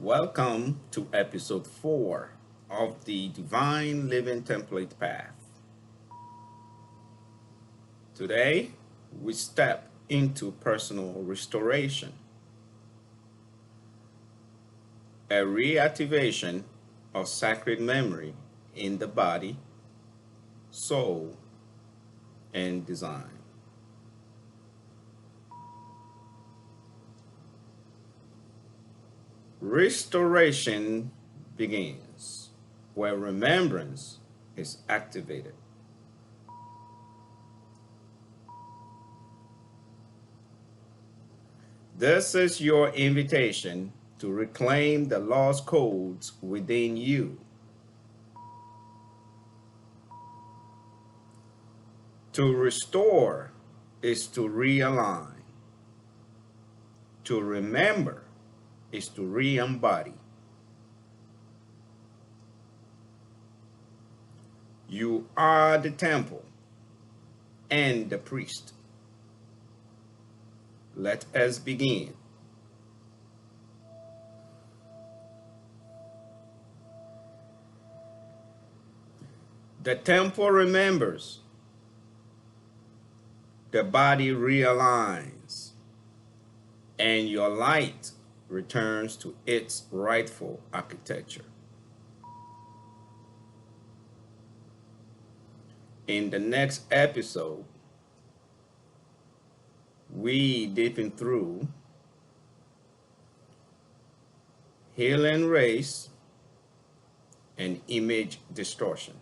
Welcome to episode 4 of the Divine Living Template Path. Today, we step into personal restoration, a reactivation of sacred memory in the body, soul, and design. Restoration begins where remembrance is activated. This is your invitation to reclaim the lost codes within you. To restore is to realign. To remember is to re-embody. You are the temple and the priest. Let us begin. The temple remembers. The body realigns. And your light returns to its rightful architecture. In the next episode, we deepen through healing race and image distortion.